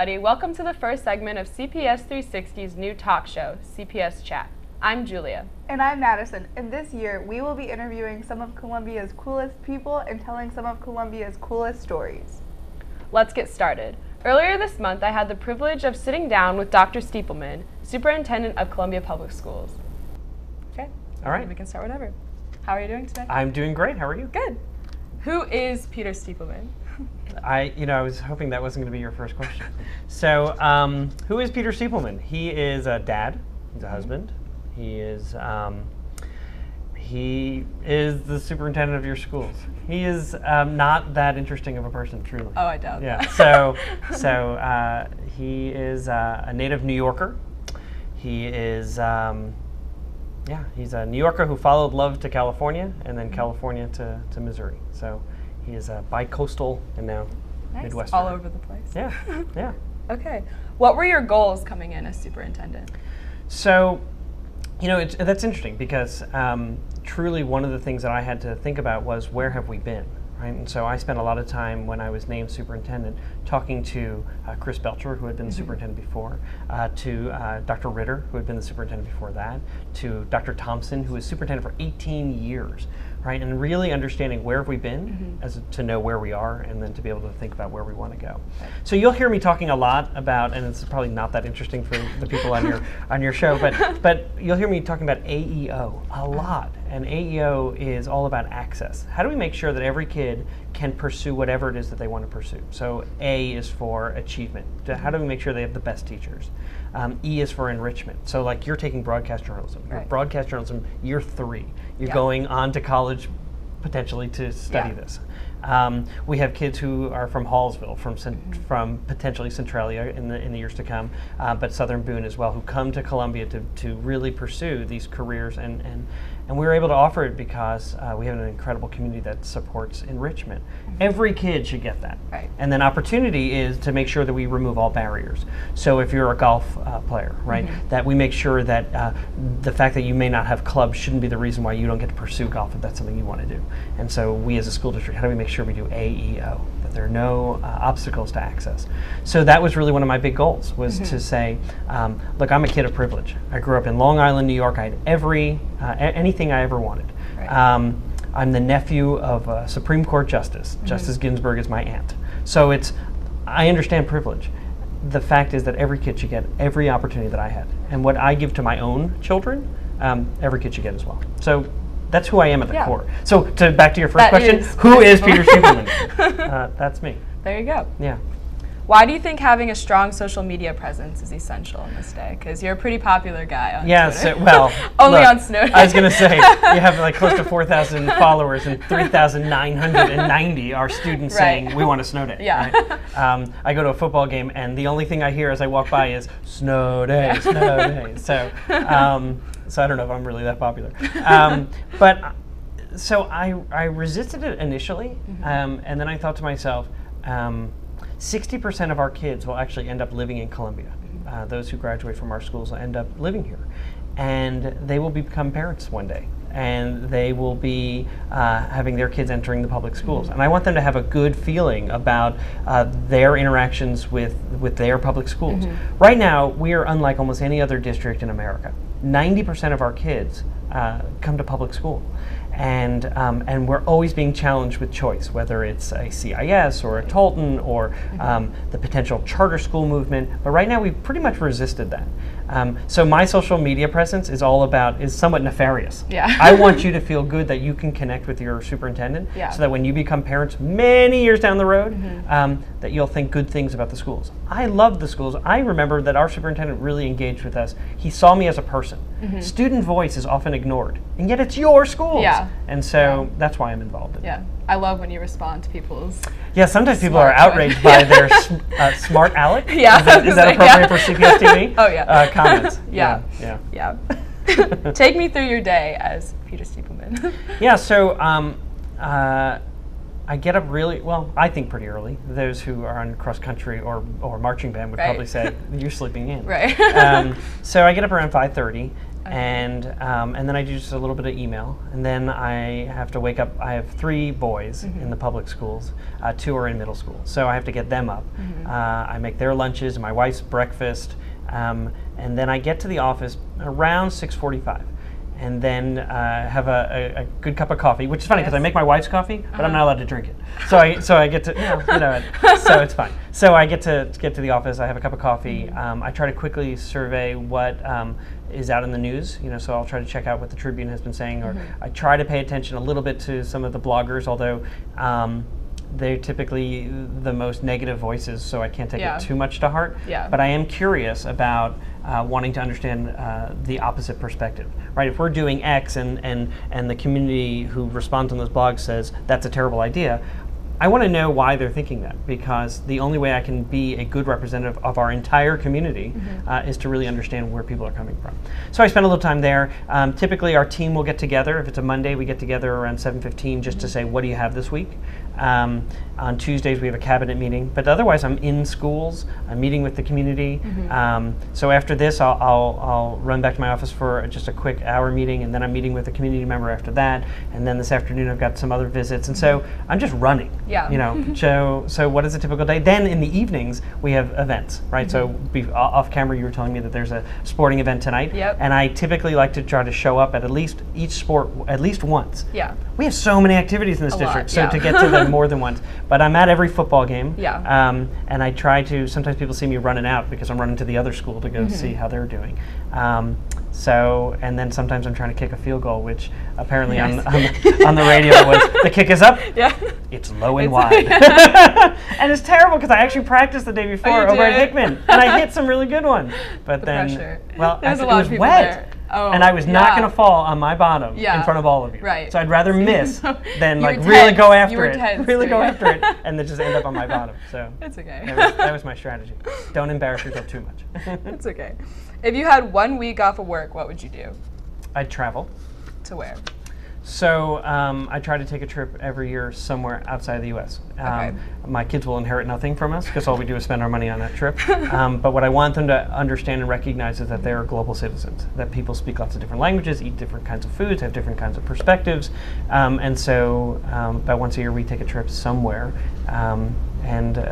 everybody. Welcome to the first segment of CPS 360's new talk show, CPS Chat. I'm Julia. And I'm Madison. And this year, we will be interviewing some of Columbia's coolest people and telling some of Columbia's coolest stories. Let's get started. Earlier this month, I had the privilege of sitting down with Dr. Stiepleman, Superintendent of Columbia Public Schools. Okay. All right. We can start whatever. How are you doing today? I'm doing great. How are you? Good. Who is Peter Stiepleman? I was hoping that wasn't going to be your first question. So, who is Peter Stiepleman? He is a dad. He's a husband. He is the superintendent of your schools. He is not that interesting of a person, truly. Oh, I doubt yeah. that. So he is a native New Yorker. He is he's a New Yorker who followed love to California and then California to Missouri. So he is a bi-coastal and now Midwestern. All over the place. Yeah, yeah. Okay. What were your goals coming in as superintendent? So, that's interesting because truly one of the things that I had to think about was where have we been, right? And so I spent a lot of time when I was named superintendent talking to Chris Belcher, who had been the superintendent before, to Dr. Ritter, who had been the superintendent before that, to Dr. Thompson, who was superintendent for 18 years, right? And really understanding where have we been to know where we are and then to be able to think about where we want to go. Right. So you'll hear me talking a lot about, and it's probably not that interesting for the people on your show, but you'll hear me talking about AEO a lot. And AEO is all about access. How do we make sure that every kid can pursue whatever it is that they want to pursue? So A is for achievement. How do we make sure they have the best teachers? E is for enrichment. So like you're taking broadcast journalism. You're Right. broadcast journalism, year 3. You're Yeah. going on to college potentially to study this. We have kids who are from Hallsville, from potentially Centralia in the years to come, but Southern Boone as well, who come to Columbia to really pursue these careers, and we were able to offer it because we have an incredible community that supports enrichment. Every kid should get that. Right. And then opportunity is to make sure that we remove all barriers. So if you're a golf player, right, that we make sure that the fact that you may not have clubs shouldn't be the reason why you don't get to pursue golf if that's something you want to do. And so we as a school district, how do we make sure we do AEO, that there are no obstacles to access? So that was really one of my big goals, was to say, look, I'm a kid of privilege. I grew up in Long Island, New York. I had anything I ever wanted. Right. I'm the nephew of a Supreme Court Justice. Justice Ginsburg is my aunt. So I understand privilege. The fact is that every kid should get every opportunity that I had. And what I give to my own children, every kid should get as well. So that's who I am at the core. So back to your first question, who is Peter Stiepleman? That's me. There you go. Yeah. Why do you think having a strong social media presence is essential in this day? Because you're a pretty popular guy on Twitter. So, well, only look, on Snow Day. I was going to say, you have like close to 4,000 followers and 3,990 are students saying, we want a snow day. Yeah. Right? I go to a football game and the only thing I hear as I walk by is, snow day, snow day. So I don't know if I'm really that popular. So I resisted it initially, and then I thought to myself, 60% of our kids will actually end up living in Columbia. Those who graduate from our schools will end up living here. And they will become parents one day. And they will be having their kids entering the public schools. And I want them to have a good feeling about their interactions with their public schools. Right now, we are unlike almost any other district in America. 90% of our kids come to public school. And we're always being challenged with choice, whether it's a CIS or a Tolton or the potential charter school movement. But right now, we've pretty much resisted that. So my social media presence is somewhat nefarious. Yeah. I want you to feel good that you can connect with your superintendent, so that when you become parents many years down the road, that you'll think good things about the schools. I love the schools. I remember that our superintendent really engaged with us. He saw me as a person. Student voice is often ignored, and yet it's your schools. Yeah. And so that's why I'm involved in it. Yeah. I love when you respond to people's Sometimes people are outraged by their smart aleck. Yeah. Is that appropriate for CPS TV? Oh, yeah. Comments. Yeah. Yeah. Take me through your day as Peter Stiepleman. So I get up I think pretty early. Those who are on cross country or marching band would probably say, you're sleeping in. Right. So I get up around 5:30. and then I do just a little bit of email, and then I have to wake up. I have 3 boys in the public schools, 2 are in middle school, so I have to get them up. I make their lunches, my wife's breakfast, and then I get to the office around 6:45. And then have a good cup of coffee, which is funny because I make my wife's coffee, but I'm not allowed to drink it. So I get to, so it's fine. So I get to the office. I have a cup of coffee. I try to quickly survey what is out in the news. So I'll try to check out what the Tribune has been saying, or I try to pay attention a little bit to some of the bloggers, although they're typically the most negative voices, so I can't take it too much to heart. But I am curious about wanting to understand the opposite perspective, right? If we're doing X and the community who responds on those blogs says that's a terrible idea, I want to know why they're thinking that, because the only way I can be a good representative of our entire community is to really understand where people are coming from. So I spend a little time there. Typically our team will get together. If it's a Monday, we get together around 7:15 just to say, what do you have this week? On Tuesdays we have a cabinet meeting, but otherwise I'm in schools, I'm meeting with the community. So after this I'll run back to my office for just a quick hour meeting, and then I'm meeting with a community member after that, and then this afternoon I've got some other visits, and so I'm just running. So what is a typical day? Then in the evenings we have events, right? So off camera you were telling me that there's a sporting event tonight, and I typically like to try to show up at least each sport at least once. We have so many activities in this district, so to get to them more than once. But I'm at every football game, and I try to, sometimes people see me running out because I'm running to the other school to go see how they're doing. And then sometimes I'm trying to kick a field goal, which apparently on the radio was, the kick is up, it's low and wide. And it's terrible because I actually practiced the day before over at Hickman, and I hit some really good ones. But then, pressure. Well, There's it a lot was of people wet. there. Oh, and I was not going to fall on my bottom in front of all of you. So I'd rather miss than really go after it. Go after it and then just end up on my bottom. So it's okay. That was my strategy. Don't embarrass yourself too much. It's okay. If you had 1 week off of work, what would you do? I'd travel. To where? So I try to take a trip every year somewhere outside the U.S. My kids will inherit nothing from us because all we do is spend our money on that trip. But what I want them to understand and recognize is that they are global citizens, that people speak lots of different languages, eat different kinds of foods, have different kinds of perspectives. And so about once a year we take a trip somewhere.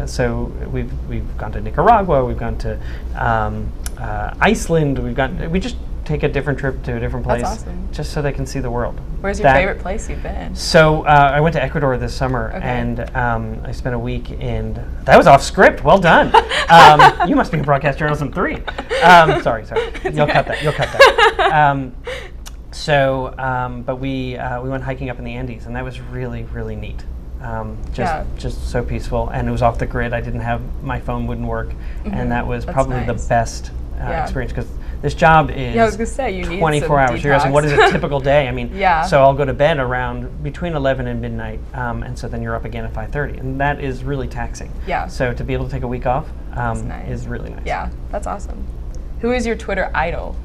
So we've gone to Nicaragua, we've gone to Iceland, we just take a different trip to a different place, just so they can see the world. Where's your favorite place you've been? So I went to Ecuador this summer, and I spent a week in. That was off script. Well done. You must be in broadcast journalism 3. Sorry. You'll cut that. But we went hiking up in the Andes, and that was really, really neat. Just so peaceful, and it was off the grid. I didn't have, my phone wouldn't work, and that was probably the best experience, because this job is I was gonna say, you need 24 hours. detox. You're asking, what is a typical day? I mean, so I'll go to bed around between 11 and midnight, and so then you're up again at 5:30, and that is really taxing. So to be able to take a week off is really nice. Yeah, that's awesome. Who is your Twitter idol?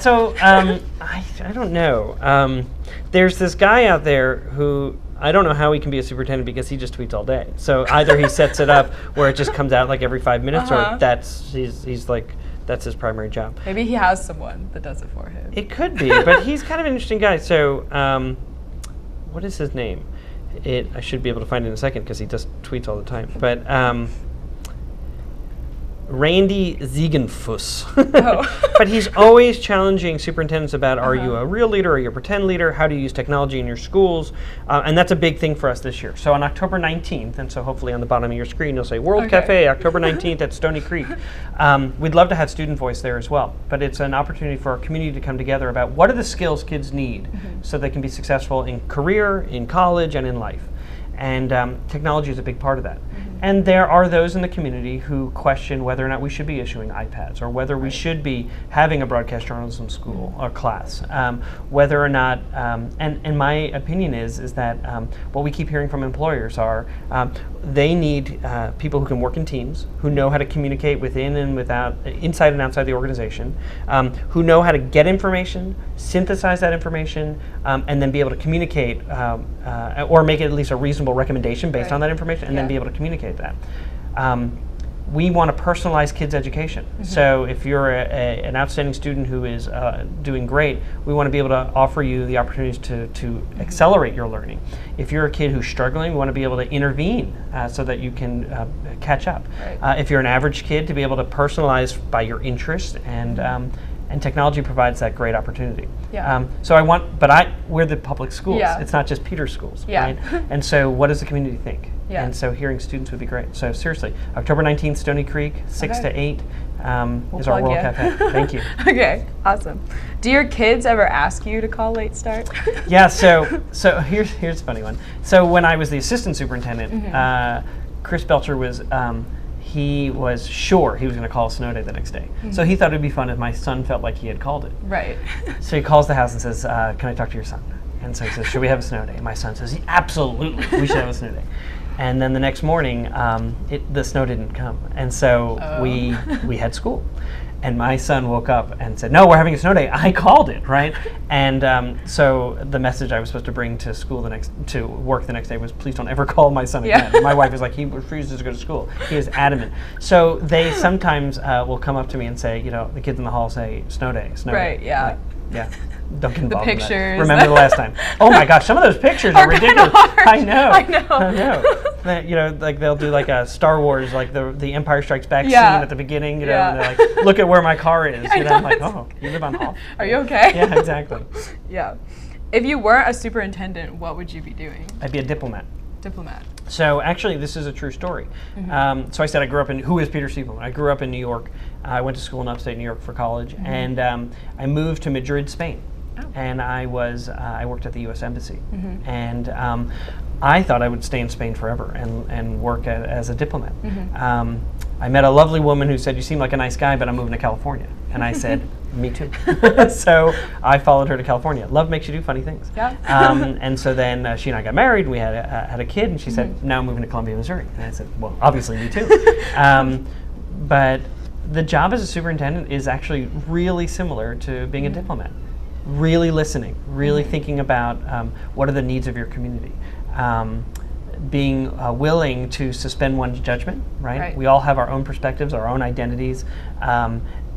So I don't know. There's this guy out there who, I don't know how he can be a superintendent because he just tweets all day. So either he sets it up where it just comes out like every 5 minutes, or he's like, that's his primary job. Maybe he has someone that does it for him. It could be, but he's kind of an interesting guy. So what is his name? I should be able to find it in a second because he just tweets all the time. But Randy Ziegenfuss. But he's always challenging superintendents about, are you a real leader, or are you a pretend leader? How do you use technology in your schools? And that's a big thing for us this year. So on October 19th, and so hopefully on the bottom of your screen you'll say World Cafe, October 19th at Stony Creek. We'd love to have student voice there as well, but it's an opportunity for our community to come together about what are the skills kids need so they can be successful in career, in college, and in life. And technology is a big part of that. And there are those in the community who question whether or not we should be issuing iPads, or whether we should be having a broadcast journalism school or class, whether or not, and my opinion is that what we keep hearing from employers are they need people who can work in teams, who know how to communicate within and without, inside and outside the organization, who know how to get information, synthesize that information, and then be able to communicate, or make it at least a reasonable recommendation based on that information, and then be able to communicate that. we want to personalize kids' education. So if you're an outstanding student who is doing great, we want to be able to offer you the opportunities to accelerate your learning. If you're a kid who's struggling, we want to be able to intervene so that you can catch up. Right. If you're an average kid, to be able to personalize by your interest, and technology provides that great opportunity. Yeah. We're the public schools. Yeah. It's not just Peter's schools, Yeah. right? And so what does the community think? Yeah. And so hearing students would be great. So seriously, October 19th, Stony Creek, 6 to 8 is our plug World you. Cafe. Thank you. Okay, awesome. Do your kids ever ask you to call late start? Yeah, so here's a funny one. So when I was the assistant superintendent, Chris Belcher was, he was sure he was going to call a snow day the next day. So he thought it would be fun if my son felt like he had called it. Right. So he calls the house and says, can I talk to your son? And so he says, should we have a snow day? And my son says, absolutely, we should have a snow day. And then the next morning, the snow didn't come. And so we had school. And my son woke up and said, no, we're having a snow day. I called it, right? And so the message I was supposed to bring to school to work the next day was, please don't ever call my son again. My wife is like, he refuses to go to school. He is adamant. So they sometimes will come up to me and say, the kids in the hall say, snow day, snow day. Right, yeah. Like, yeah. Don't get involved in that. pictures. Remember the last time. Oh my gosh, some of those pictures are ridiculous. I know. Like they'll do like a Star Wars, like the Empire Strikes Back scene at the beginning. And they're like, look at where my car is. I'm like, oh, you live on Hall. Are you okay? Yeah, exactly. Yeah. If you weren't a superintendent, what would you be doing? I'd be a diplomat. Diplomat. So actually, this is a true story. So I said I grew up in, who is Peter Stiepleman? I grew up in New York. I went to school in upstate New York for college, and I moved to Madrid, Spain. And I worked at the U.S. Embassy, and I thought I would stay in Spain forever and work as a diplomat. I met a lovely woman who said, you seem like a nice guy, but I'm moving to California. And I said, me too. So I followed her to California. Love makes you do funny things. Yeah. And so then she and I got married, and we had a kid, and she said, now I'm moving to Columbia, Missouri. And I said, well, obviously me too. But the job as a superintendent is actually really similar to being a diplomat. Really listening, really thinking about what are the needs of your community. Being willing to suspend one's judgment, right? We all have our own perspectives, our own identities,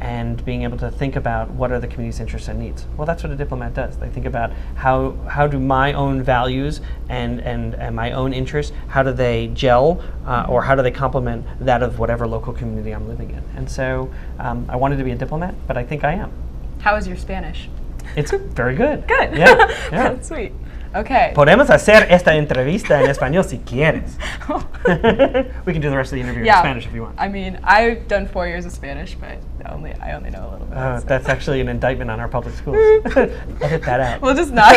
and being able to think about what are the community's interests and needs. Well, that's what a diplomat does. They think about how do my own values and my own interests, how do they gel, or how do they complement that of whatever local community I'm living in. And so I wanted to be a diplomat, but I think I am. How is your Spanish? It's very good. Good. Yeah. That's sweet. Okay. Podemos hacer esta entrevista en español si quieres. We can do the rest of the interview in Spanish if you want. I mean, I've done 4 years of Spanish, but I only know a little bit. So. That's actually an indictment on our public schools. Edit that out. We'll just not.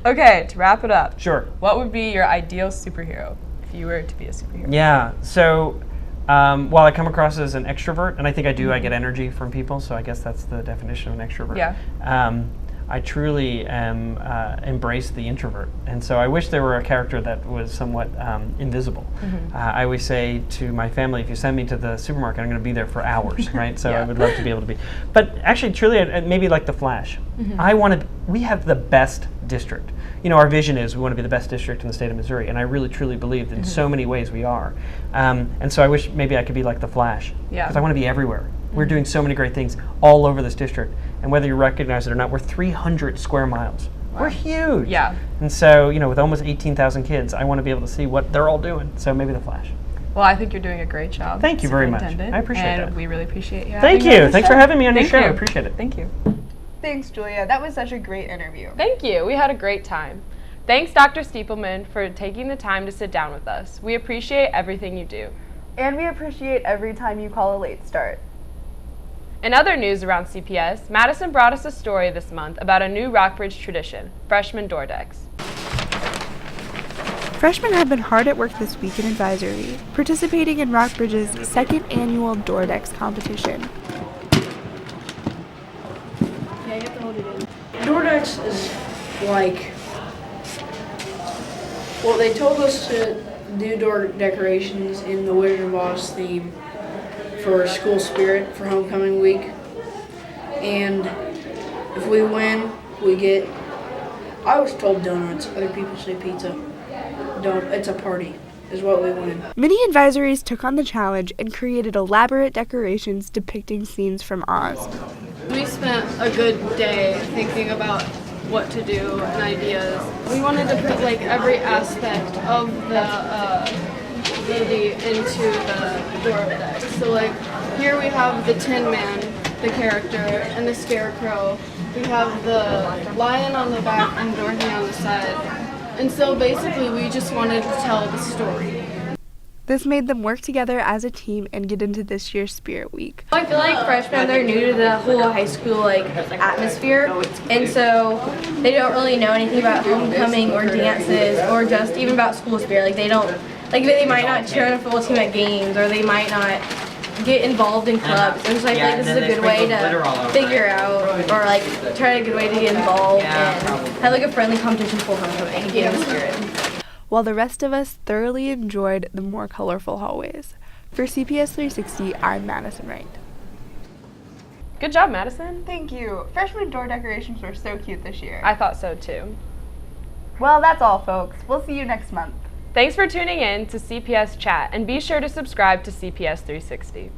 Okay, to wrap it up. Sure. What would be your ideal superhero if you were to be a superhero? Yeah. So while I come across as an extrovert, and I think I do, I get energy from people, so I guess that's the definition of an extrovert. Yeah. I truly embrace the introvert, and so I wish there were a character that was somewhat invisible. I always say to my family, if you send me to the supermarket, I'm going to be there for hours, right? So I would love to be able to be. But actually, truly, maybe like the Flash. We have the best district. Our vision is we want to be the best district in the state of Missouri, and I really, truly believe that in so many ways we are. And so I wish maybe I could be like the Flash, because I want to be everywhere. We're doing so many great things all over this district, and whether you recognize it or not, we're 300 square miles. Wow. We're huge. Yeah. And so, with almost 18,000 kids, I want to be able to see what they're all doing. So maybe the Flash. Well, I think you're doing a great job. Thank you very much. I appreciate that. And we really appreciate you. Thank you. Thanks for having me on your show. I appreciate it. Thank you. Thanks, Julia. That was such a great interview. Thank you. We had a great time. Thanks, Dr. Stiepleman, for taking the time to sit down with us. We appreciate everything you do. And we appreciate every time you call a late start. In other news around CPS, Madison brought us a story this month about a new Rockbridge tradition, freshman door decks. Freshmen have been hard at work this week in advisory, participating in Rockbridge's second annual door decks competition. Yeah, you have to hold it in. Door decks is like, well, they told us to do door decorations in the Wizard of Oz theme for school spirit for homecoming week, and if we win, we get, I was told donuts, other people say pizza. It's a party. is what we win. Many advisories took on the challenge and created elaborate decorations depicting scenes from Oz. We spent a good day thinking about what to do and ideas. We wanted to put like every aspect of the movie into the door deck. So like here we have the Tin Man, the character, and the Scarecrow. We have the lion on the back and Dorothy on the side. And so basically we just wanted to tell the story. This made them work together as a team and get into this year's Spirit Week. I feel like freshmen, they're new to the whole high school atmosphere, and so they don't really know anything about homecoming or dances or just even about school spirit. Like they don't, they might not cheer on a football team at games, or they might not get involved in clubs. And so I feel like this is a good way to figure out, or try a good way to get involved and have a friendly competition for homecoming and get in the spirit. While the rest of us thoroughly enjoyed the more colorful hallways. For CPS 360, I'm Madison Wright. Good job, Madison. Thank you. Freshman door decorations were so cute this year. I thought so too. Well, that's all, folks. We'll see you next month. Thanks for tuning in to CPS Chat, and be sure to subscribe to CPS 360.